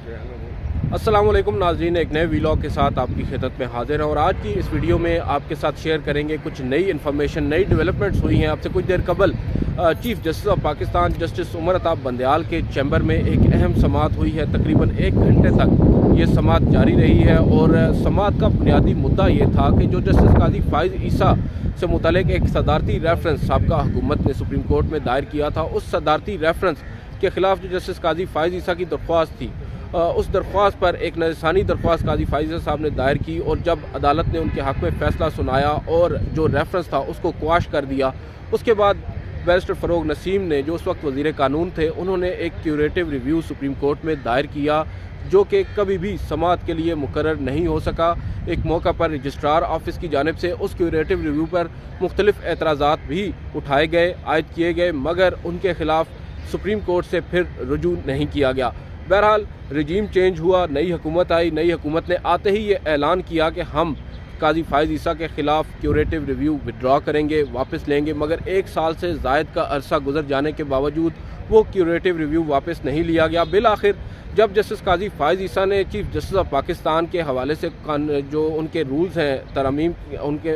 अस्सलामुअलैकुम नाज़रीन, एक नए वीलॉग के साथ आपकी खिदमत में हाजिर हैं और आज की इस वीडियो में आपके साथ शेयर करेंगे कुछ नई इन्फॉर्मेशन, नई डेवलपमेंट्स हुई हैं। आपसे कुछ देर कबल chief justice of Pakistan justice Umar Ata Bandial के चैम्बर में एक अहम समाअत हुई है। तकरीबन 1 घंटे तक ये समाअत जारी रही है और समाअत का बुनियादी मुद्दा ये था कि जो जस्टिस काजी फाइज़ ईसा से मुतल्लिक एक सदारती रेफरेंस साबका हुकूमत ने सुप्रीम कोर्ट में दायर किया था, उस सदारती रेफरेंस के ख़िलाफ़ जो जस्टिस काजी फाइज़ ईसा की दरख्वास्त थी, उस दरख्वास्त पर एक नज़रसानी दरख्वास्त काजी फाइज़ ईसा साहब ने दायर की और जब अदालत ने उनके हक़ में फ़ैसला सुनाया और जो रेफरेंस था उसको क्वाश कर दिया, उसके बाद बैरिस्टर फ़रोग नसीम ने, जो उस वक्त वज़ीर कानून थे, उन्होंने एक क्यूरेटिव रिव्यू सुप्रीम कोर्ट में दायर किया जो कि कभी भी समाअत के लिए मुकर्रर नहीं हो सका। एक मौका पर रजिस्ट्रार ऑफिस की जानिब से उस क्यूरेटिव रिव्यू पर मुख्तलिफ एतराज़ात भी उठाए गए, आयद किए गए, मगर उनके ख़िलाफ़ सुप्रीम कोर्ट से फिर रुजू नहीं किया गया। बहरहाल रजीम चेंज हुआ, नई हुकूमत आई, नई हुकूमत ने आते ही ये ऐलान किया कि हम काजी फाइज़ ईसा के ख़िलाफ़ क्यूरेटिव रिव्यू विड्रॉ करेंगे, वापस लेंगे, मगर 1 साल से ज़ायद का अरसा गुजर जाने के बावजूद वो क्यूरेटिव रिव्यू वापस नहीं लिया गया। बिल आखिर जब जस्टिस काजी फाइज़ ईसा ने चीफ जस्टिस ऑफ पाकिस्तान के हवाले से जो उनके रूल्स हैं तरमीम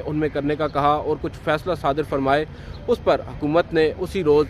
उनमें करने का कहा और कुछ फ़ैसला सादिर फरमाए, उस पर हुकूमत ने उसी रोज़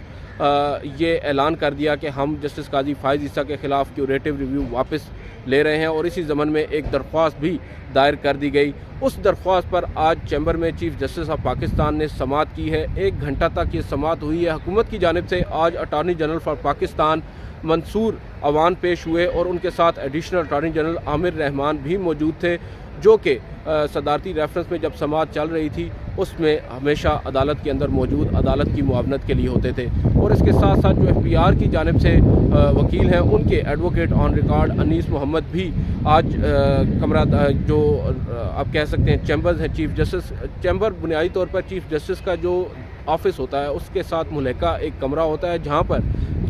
ये ऐलान कर दिया कि हम जस्टिस काजी फाइज़ ईसा के ख़िलाफ़ क्यूरेटिव रिव्यू वापस ले रहे हैं और इसी ज़मन में एक दरख्वास्त भी दायर कर दी गई। उस दरख्वास्त पर आज चैम्बर में चीफ जस्टिस ऑफ पाकिस्तान ने समाअत की है। 1 घंटा तक ये समाअत हुई है। हुकूमत की जानिब से आज attorney general for Pakistan Mansoor Awan पेश हुए और उनके साथ additional attorney general Aamir Rahman भी मौजूद थे, जो कि सदारती रेफरेंस में जब समाअत चल रही थी उसमें हमेशा अदालत के अंदर मौजूद, अदालत की मुआवनत के लिए होते थे। और इसके साथ साथ जो FPR की जानिब से वकील हैं, उनके advocate on record Anees Mohammad भी आज कमरा जो आप कह सकते हैं चैम्बर्स हैं, चीफ जस्टिस चैम्बर बुनियादी तौर पर चीफ जस्टिस का जो ऑफिस होता है उसके साथ मुल्हका एक कमरा होता है जहाँ पर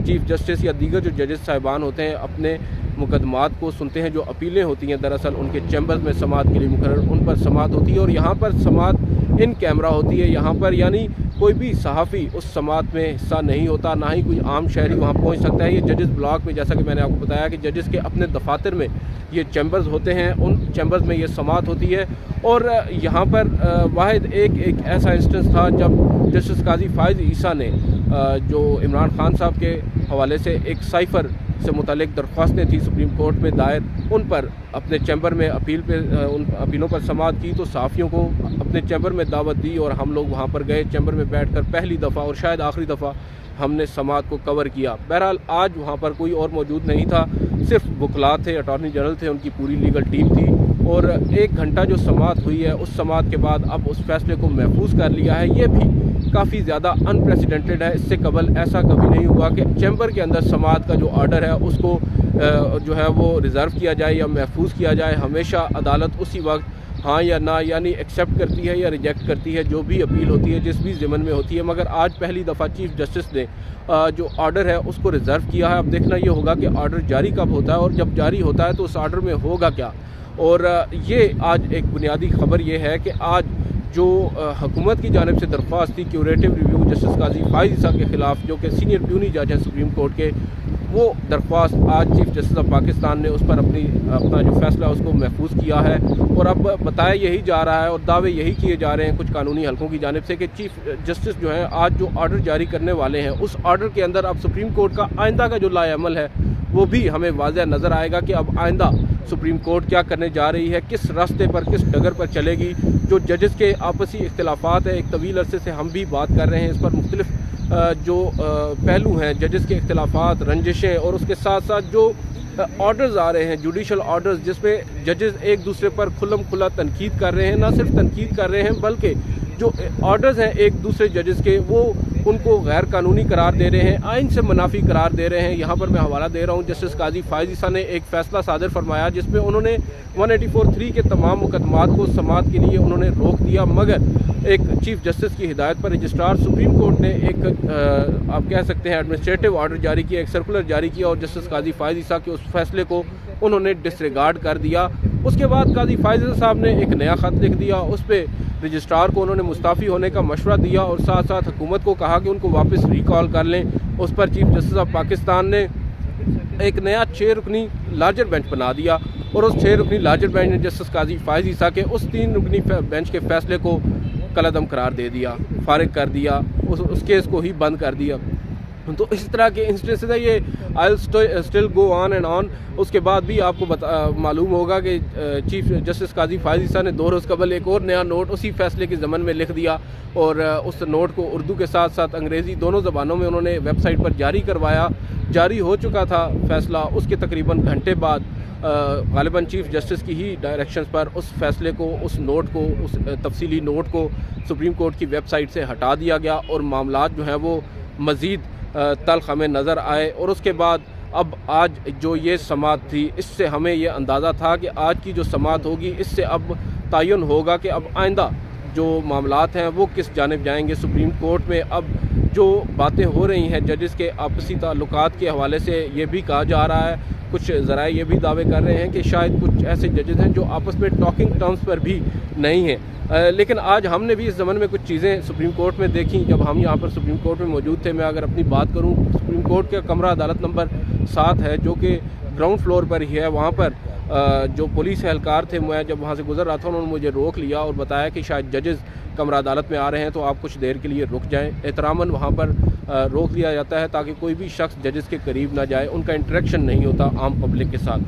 चीफ जस्टिस या दीगर जो जजेस साहिबान होते हैं अपने मुकदमात को सुनते हैं। जो अपीलें होती हैं दरअसल उनके चैम्बर्स में समाअत के लिए मुकर्रर, उन पर समाअत होती है और यहाँ पर समाअत इन कैमरा होती है। यहाँ पर यानी कोई भी सहाफ़ी उस समाअत में हिस्सा नहीं होता, ना ही कोई आम शहरी वहाँ पहुँच सकता है। ये जजेस ब्लॉक में, जैसा कि मैंने आपको बताया कि जजेस के अपने दफातर में ये चैम्बर्स होते हैं, उन चैम्बर्स में ये समाअत होती है। और यहाँ पर वाहिद एक ऐसा इंस्टेंस था जब जस्टिस काजी फाइज़ ईसा ने जो इमरान खान साहब के हवाले से एक साइफ़र से मुतालिक दरख्वास्तें थी सुप्रीम कोर्ट में दायर, उन पर अपने चैम्बर में उन अपीलों पर समाअत की तो सहाफ़ियों को अपने चैम्बर में दावत दी और हम लोग वहाँ पर गए। चैम्बर में बैठकर पहली दफ़ा और शायद आखिरी दफ़ा हमने समाअत को कवर किया। बहरहाल आज वहाँ पर कोई और मौजूद नहीं था, सिर्फ वकला थे, अटॉर्नी जनरल थे, उनकी पूरी लीगल टीम थी और 1 घंटा जो समाअत हुई है उस समाअत के बाद अब उस फैसले को महफूज कर लिया है। ये भी काफ़ी ज़्यादा अनप्रेसिडेंटेड है। इससे कबल ऐसा कभी नहीं हुआ कि चैम्बर के अंदर समाअत का जो आर्डर है उसको जो है वो रिज़र्व किया जाए या महफूज किया जाए। हमेशा अदालत उसी वक्त हाँ या ना यानी एक्सेप्ट करती है या रिजेक्ट करती है जो भी अपील होती है, जिस भी ज़िमन में होती है। मगर आज पहली दफ़ा चीफ जस्टिस ने जो आर्डर है उसको रिज़र्व किया है। अब देखना ये होगा कि आर्डर जारी कब होता है और जब जारी होता है तो उस आर्डर में होगा क्या। और ये आज एक बुनियादी ख़बर ये है कि आज जो हुकूमत की जानिब से दरख्वास्त थी क्यूरेटिव रिव्यू जस्टिस काजी फाइज़ ईसा के ख़िलाफ़, जो कि सीनियर प्यूनी जज हैं सुप्रीम कोर्ट के, वो दरख्वास्त आज चीफ जस्टिस ऑफ पाकिस्तान ने उस पर अपना जो फ़ैसला उसको महफूज किया है। और अब बताया यही जा रहा है और दावे यही किए जा रहे हैं कुछ कानूनी हलकों की जानिब से कि चीफ जस्टिस जो हैं आज जो आर्डर जारी करने वाले हैं उस आर्डर के अंदर अब सुप्रीम कोर्ट का आइंदा का जो लाएअमल है वो भी हमें वाज़ेह नज़र आएगा कि अब आइंदा सुप्रीम कोर्ट क्या करने जा रही है, किस रास्ते पर, किस डगर पर चलेगी। जो जजेस के आपसी इख्तिलाफात है, एक तवील अरसे से हम भी बात कर रहे हैं इस पर, मुख्तलिफ जो पहलू हैं, जजेस के इख्तिलाफात, रंजिशें और उसके साथ साथ जो ऑर्डर्स आ रहे हैं, जुडिशल ऑर्डर्स, जिसमें जजेस एक दूसरे पर खुल्लम खुला तनकीद कर रहे हैं। ना सिर्फ तनकीद कर रहे हैं बल्कि जो ऑर्डर्स हैं एक दूसरे जजेस के, वो उनको गैर कानूनी करार दे रहे हैं, आइन से मुनाफी करार दे रहे हैं। यहाँ पर मैं हवाला दे रहा हूँ, जस्टिस काजी फाइज़ ईसा ने एक फ़ैसला सादिर फरमाया जिसमें उन्होंने 184(3) के तमाम मुकदमात को समाअत के लिए उन्होंने रोक दिया, मगर एक चीफ जस्टिस की हिदायत पर रजिस्ट्रार सुप्रीम कोर्ट ने एक आप कह सकते हैं एडमिनिस्ट्रेटिव ऑर्डर जारी किया, एक सर्कुलर जारी किया और जस्टिस काजी फाइज़ ईसा के उस फैसले को उन्होंने डिसरिगार्ड कर दिया। उसके बाद काजी फाइज़ ईसा साहब ने एक नया ख़त लिख दिया, उस पर रजिस्ट्रार को उन्होंने मुस्ताफ़ी होने का मशवरा दिया और साथ साथ हुकूमत को कहा कि उनको वापस रिकॉल कर लें। उस पर चीफ जस्टिस ऑफ पाकिस्तान ने ایک نیا 6 رکنی لارجر بینچ بنا دیا اور اس 6 رکنی لارجر بینچ نے جسٹس قاضی فائز عیسیٰ کے اس 3 رکنی بینچ کے فیصلے کو کالعدم قرار دے دیا، فارغ کر دیا، اس کیس کو ہی بند کر دیا۔ تو اس طرح کے انسٹنسز ہے، یہ I still go on and on. اس کے بعد بھی آپ کو معلوم ہوگا کہ چیف جسٹس قاضی فائز عیسیٰ نے 2 روز قبل ایک اور نیا نوٹ اسی فیصلے کے ضمن میں لکھ دیا اور اس نوٹ کو اردو کے ساتھ ساتھ انگریزی دونوں زبانوں میں انہوں نے ویب سائٹ پر جاری کروایا۔ جاری ہو چکا تھا فیصلہ، اس کے تقریباً گھنٹے بعد غالباً چیف جسٹس کی ہی ڈائریکشنز پر اس فیصلے کو، اس نوٹ کو، اس تفصیلی نوٹ کو سپریم کورٹ کی ویب سائٹ سے ہٹا دیا گیا اور معاملات جو ہیں وہ مزید تلخ ہمیں نظر آئے۔ اور اس کے بعد اب آج جو یہ سماعت تھی، اس سے ہمیں یہ اندازہ تھا کہ آج کی جو سماعت ہوگی اس سے اب تعین ہوگا کہ اب آئندہ جو معاملات ہیں وہ کس جانب جائیں گے۔ سپریم کورٹ میں اب جو باتیں ہو رہی ہیں ججز کے آپسی تعلقات کے حوالے سے، یہ بھی کہا جا رہا ہے، کچھ ذرائع یہ بھی دعوے کر رہے ہیں کہ شاید کچھ ایسے ججز ہیں جو آپس میں ٹاکنگ ٹرمز پر بھی نہیں ہیں۔ لیکن آج ہم نے بھی اس زمن میں کچھ چیزیں سپریم کورٹ میں دیکھیں جب ہم یہاں پر سپریم کورٹ میں موجود تھے۔ میں اگر اپنی بات کروں، سپریم کورٹ کا کمرہ عدالت نمبر 7 ہے جو کہ گراؤنڈ فلور پر ہی ہے۔ وہاں پر جو پولیس اہلکار تھے، میں جب وہاں سے گزر رہا تھا انہوں نے مجھے روک لیا اور بتایا کہ شاید ججز کمرہ عدالت میں آ رہے ہیں تو آپ کچھ دیر کے لیے رک جائیں۔ احتراماً وہاں پر روک لیا جاتا ہے تاکہ کوئی بھی شخص ججز کے قریب نہ جائے، ان کا انٹریکشن نہیں ہوتا عام پبلک کے ساتھ۔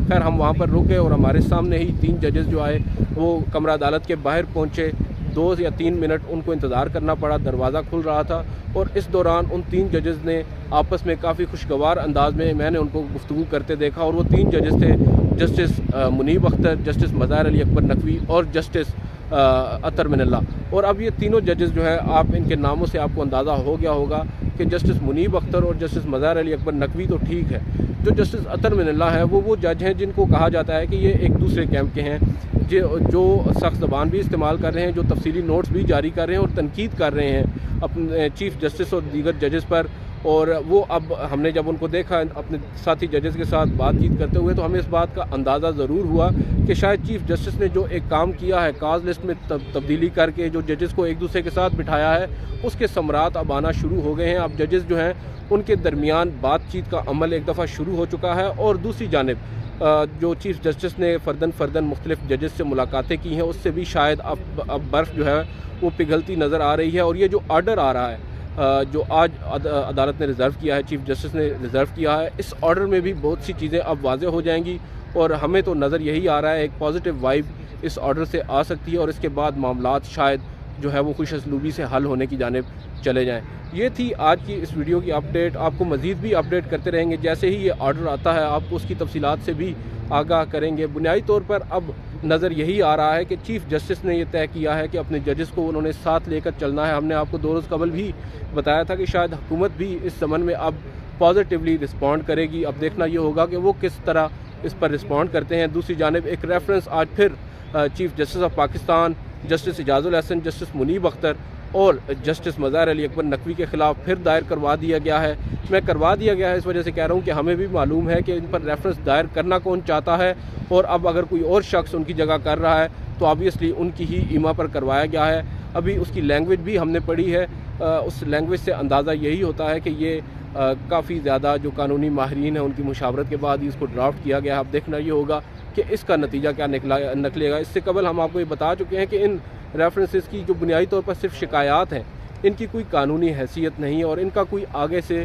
خیر ہم وہاں پر رکے اور ہمارے سامنے ہی 3 ججز جو آئے وہ کمرہ عدالت کے باہر پہنچے۔ 2 یا 3 منٹ ان کو انتظار کرنا پڑا، دروازہ کھل رہا تھا اور اس دوران ان 3 ججز نے آپس میں کافی خوشگوار انداز میں نے ان کو گفتگو کرتے دیکھا اور وہ 3 ججز تھے جسٹس منیب اختر، جسٹس مظاہر علی اکبر نقوی اور جسٹس اطہر من اللہ۔ اور اب یہ تینوں ججز جو ہے، آپ ان کے ناموں سے آپ کو اندازہ ہو گیا ہوگا کہ جسٹس منیب اختر اور جسٹس مظاہر علی اکبر نقوی تو ٹھیک ہے، جو جسٹس اطہر من اللہ ہے وہ جج ہیں جن کو کہا جاتا ہے کہ یہ ایک دوسرے کیمپ کے ہیں، جو سخت زبان بھی استعمال کر رہے ہیں، جو تفصیلی نوٹس بھی جاری کر رہے ہیں اور تنقید کر رہے ہیں اپنے چیف جسٹس اور دیگر ججز پر۔ اور وہ اب ہم نے جب ان کو دیکھا اپنے ساتھی ججز کے ساتھ بات چیت کرتے ہوئے تو ہمیں اس بات کا اندازہ ضرور ہوا کہ شاید چیف جسٹس نے جو ایک کام کیا ہے، کاز لسٹ میں تبدیلی کر کے جو ججز کو ایک دوسرے کے ساتھ بٹھایا ہے، اس کے ثمرات اب آنا شروع ہو گئے ہیں۔ اب ججز جو ہیں ان کے درمیان بات چیت کا عمل ایک دفعہ شروع ہو چکا ہے اور دوسری جانب جو چیف جسٹس نے فرداً مختلف ججز سے ملاقاتیں کی ہیں، اس سے بھی شاید اب برف جو ہے وہ پگھلتی نظر آ رہی ہے۔ اور یہ جو آرڈر آ رہا ہے جو آج عدالت نے ریزرو کیا ہے، چیف جسٹس نے ریزرو کیا ہے، اس آرڈر میں بھی بہت سی چیزیں اب واضح ہو جائیں گی اور ہمیں تو نظر یہی آ رہا ہے ایک پازیٹیو وائب اس آرڈر سے آ سکتی ہے اور اس کے بعد معاملات شاید جو ہے وہ خوش اسلوبی سے حل ہونے کی جانب چلے جائیں۔ یہ تھی آج کی اس ویڈیو کی اپڈیٹ۔ آپ کو مزید بھی اپڈیٹ کرتے رہیں گے، جیسے ہی یہ آرڈر آتا ہے آپ کو اس کی تفصیلات سے بھی آگاہ کریں گے۔ بنیادی طور پر اب نظر یہی آ رہا ہے کہ چیف جسٹس نے یہ طے کیا ہے کہ اپنے ججز کو انہوں نے ساتھ لے کر چلنا ہے۔ ہم نے آپ کو 2 روز قبل بھی بتایا تھا کہ شاید حکومت بھی اس ضمن میں اب پازیٹیولی رسپونڈ کرے گی۔ اب دیکھنا یہ ہوگا کہ وہ کس طرح اس پر رسپونڈ کرتے ہیں۔ دوسری جانب ایک ریفرنس آج پھر chief justice of Pakistan justice Ijaz ul-Ahsan, justice Munib Akhtar اور جسٹس مظاہر علی اکبر نقوی کے خلاف پھر دائر کروا دیا گیا ہے۔ میں کروا دیا گیا ہے اس وجہ سے کہہ رہا ہوں کہ ہمیں بھی معلوم ہے کہ ان پر ریفرنس دائر کرنا کون چاہتا ہے اور اب اگر کوئی اور شخص ان کی جگہ کر رہا ہے تو آبویسلی ان کی ہی ایما پر کروایا گیا ہے۔ ابھی اس کی لینگویج بھی ہم نے پڑھی ہے، اس لینگویج سے اندازہ یہی ہوتا ہے کہ یہ کافی زیادہ جو قانونی ماہرین ہیں ان کی مشاورت کے بعد ہی اس کو ڈرافٹ کیا گیا ہے۔ اب دیکھنا یہ ہوگا کہ اس کا نتیجہ کیا نکلے گا۔ اس سے قبل ہم آپ کو یہ بتا چکے ہیں کہ ان ریفرنسز کی جو بنیادی طور پر صرف شکایات ہیں، ان کی کوئی قانونی حیثیت نہیں اور ان کا کوئی آگے سے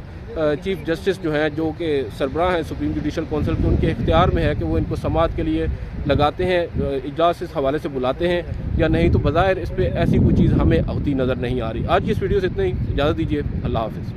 چیف جسٹس جو ہیں جو کہ سربراہ ہیں سپریم جوڈیشل کونسل کے، ان کے اختیار میں ہے کہ وہ ان کو سماعت کے لیے لگاتے ہیں، اجلاس اس حوالے سے بلاتے ہیں یا نہیں، تو بظاہر اس پہ ایسی کوئی چیز ہمیں ہوتی نظر نہیں آ رہی۔ آج کی اس ویڈیو سے اتنا ہی، اجازت دیجیے، اللہ حافظ۔